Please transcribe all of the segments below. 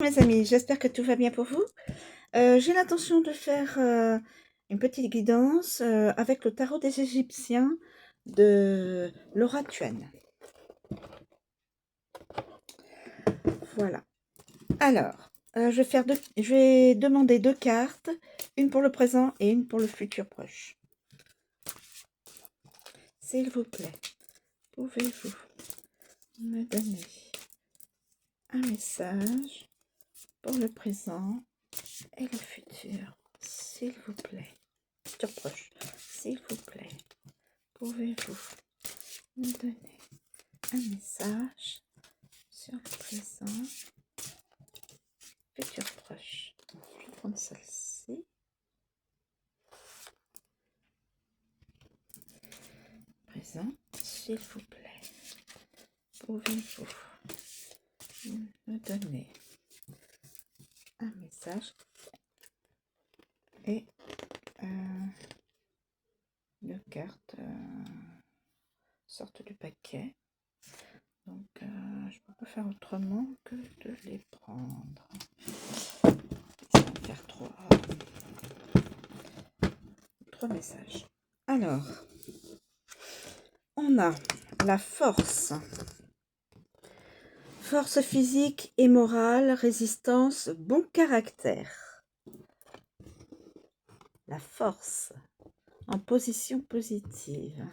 Mes amis, j'espère que tout va bien pour vous. J'ai l'intention de faire une petite guidance avec le tarot des Égyptiens de Laura Tuen. Voilà. Alors, je vais demander deux cartes, une pour le présent et une pour le futur proche. S'il vous plaît, pouvez-vous me donner un message pour le présent et le futur, s'il vous plaît. Futur proche, s'il vous plaît. Pouvez-vous me donner un message sur le présent, futur proche? Je vais prendre celle-ci. Présent, s'il vous plaît. Pouvez-vous me donner un message et deux cartes sortent du paquet. Donc, je ne peux pas faire autrement que de les prendre. Ça va me faire trois messages. Alors, on a la force. Force physique et morale, résistance, bon caractère. La force en position positive.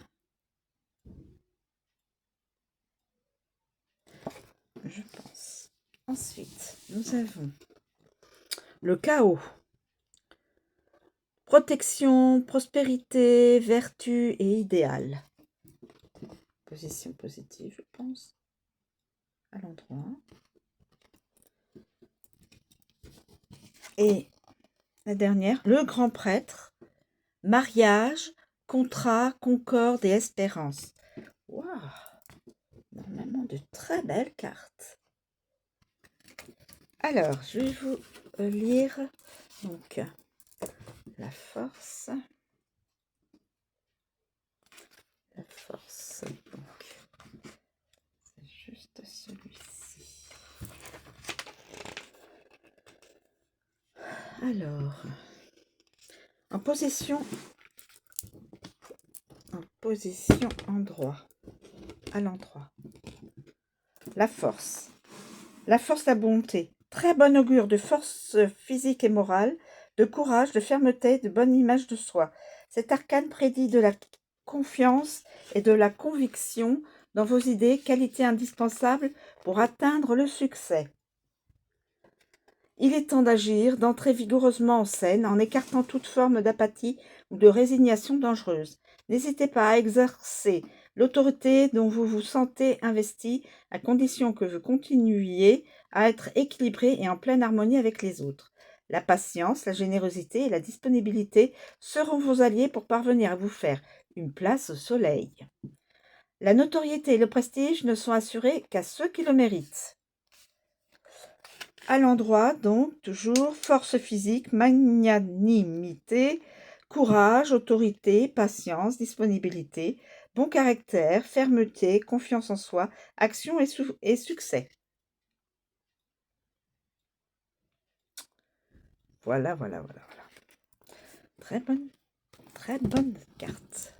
Je pense. Ensuite, nous avons le chaos. Protection, prospérité, vertu et idéal. Position positive, je pense. À l'endroit. Et la dernière, le grand prêtre. Mariage, contrat, concorde et espérance. Waouh! Normalement, de très belles cartes. Alors, je vais vous lire donc la force. La force, donc, c'est juste celui-ci. Alors, en position endroit, à l'endroit. La force, la bonté, très bon augure de force physique et morale, de courage, de fermeté, de bonne image de soi. Cet arcane prédit de la confiance et de la conviction dans vos idées, qualité indispensable pour atteindre le succès. Il est temps d'agir, d'entrer vigoureusement en scène, en écartant toute forme d'apathie ou de résignation dangereuse. N'hésitez pas à exercer l'autorité dont vous vous sentez investi, à condition que vous continuiez à être équilibré et en pleine harmonie avec les autres. La patience, la générosité et la disponibilité seront vos alliés pour parvenir à vous faire une place au soleil. La notoriété et le prestige ne sont assurés qu'à ceux qui le méritent. À l'endroit, donc, toujours force physique, magnanimité, courage, autorité, patience, disponibilité, bon caractère, fermeté, confiance en soi, action et succès. Voilà. Très bonne carte.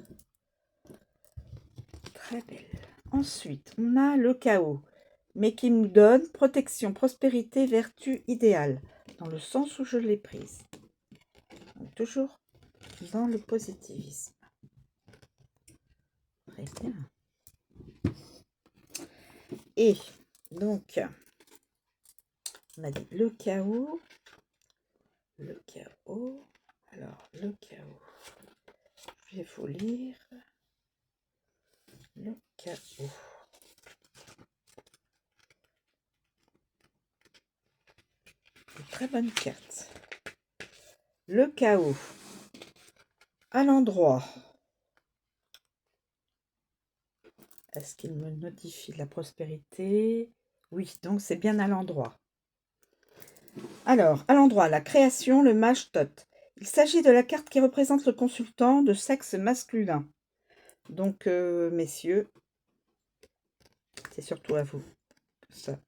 Très belle. Ensuite, on a le chaos, mais qui nous donne protection, prospérité, vertu, idéal, dans le sens où je l'ai prise. Donc, toujours dans le positivisme. Très bien. Et donc, on a dit le chaos. Alors, le chaos. Je vais vous lire le chaos. Une très bonne carte. Le chaos. À l'endroit. Est-ce qu'il me notifie la prospérité? Oui, donc c'est bien à l'endroit. Alors, à l'endroit, la création, le mage Thoth. Il s'agit de la carte qui représente le consultant de sexe masculin. Donc, messieurs, c'est surtout à vous. Ça.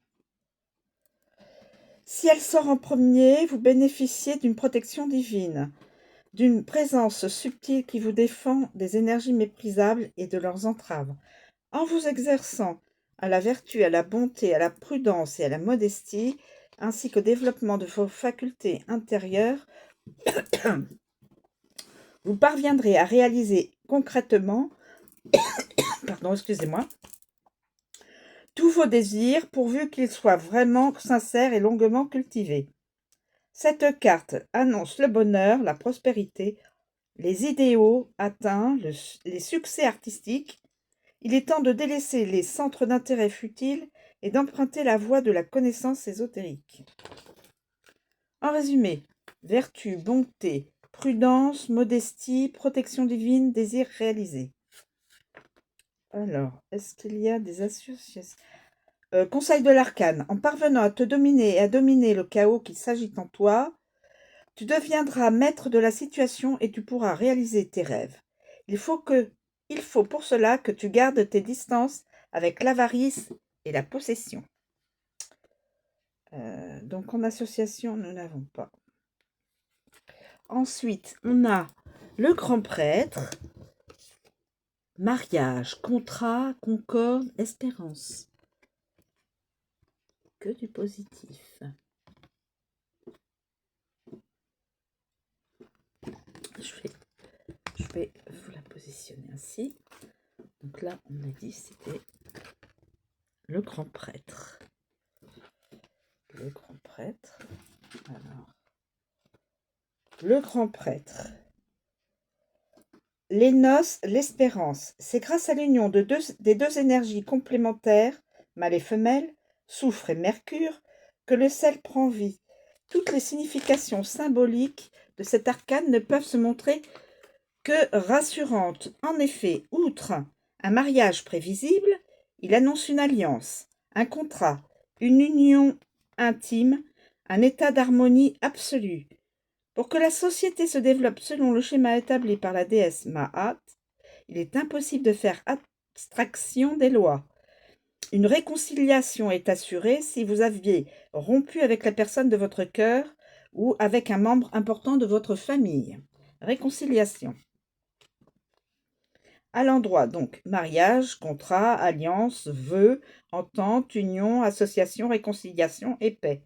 Si elle sort en premier, vous bénéficiez d'une protection divine, d'une présence subtile qui vous défend des énergies méprisables et de leurs entraves. En vous exerçant à la vertu, à la bonté, à la prudence et à la modestie, ainsi qu'au développement de vos facultés intérieures, vous parviendrez à réaliser concrètement, pardon, excusez-moi, tous vos désirs pourvu qu'ils soient vraiment sincères et longuement cultivés. Cette carte annonce le bonheur, la prospérité, les idéaux atteints, les succès artistiques. Il est temps de délaisser les centres d'intérêt futiles et d'emprunter la voie de la connaissance ésotérique. En résumé, vertu, bonté, prudence, modestie, protection divine, désir réalisé. Alors, est-ce qu'il y a des associations? Conseil de l'arcane. En parvenant à te dominer et à dominer le chaos qui s'agite en toi, tu deviendras maître de la situation et tu pourras réaliser tes rêves. Il faut pour cela que tu gardes tes distances avec l'avarice et la possession. Donc en association, nous n'avons pas. Ensuite, on a le grand prêtre, mariage, contrat, concorde, espérance. Que du positif. Je vais vous la positionner ainsi. Donc là, on a dit c'était le grand prêtre. Le grand prêtre. Alors, le grand prêtre. Les noces, l'espérance. C'est grâce à l'union des deux énergies complémentaires, mâle et femelle, soufre et mercure, que le sel prend vie. Toutes les significations symboliques de cet arcane ne peuvent se montrer que rassurantes. En effet, outre un mariage prévisible, il annonce une alliance, un contrat, une union intime, un état d'harmonie absolue. Pour que la société se développe selon le schéma établi par la déesse Ma'at, il est impossible de faire abstraction des lois. Une réconciliation est assurée si vous aviez rompu avec la personne de votre cœur ou avec un membre important de votre famille. Réconciliation. À l'endroit, donc, mariage, contrat, alliance, vœux, entente, union, association, réconciliation et paix.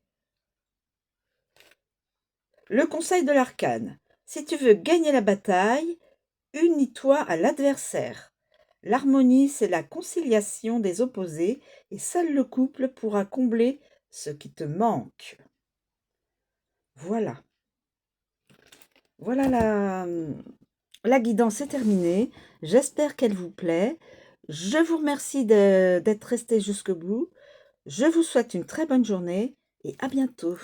Le conseil de l'arcane. Si tu veux gagner la bataille, unis-toi à l'adversaire. L'harmonie, c'est la conciliation des opposés et seul le couple pourra combler ce qui te manque. Voilà. Voilà la guidance est terminée. J'espère qu'elle vous plaît. Je vous remercie d'être resté jusqu'au bout. Je vous souhaite une très bonne journée et à bientôt.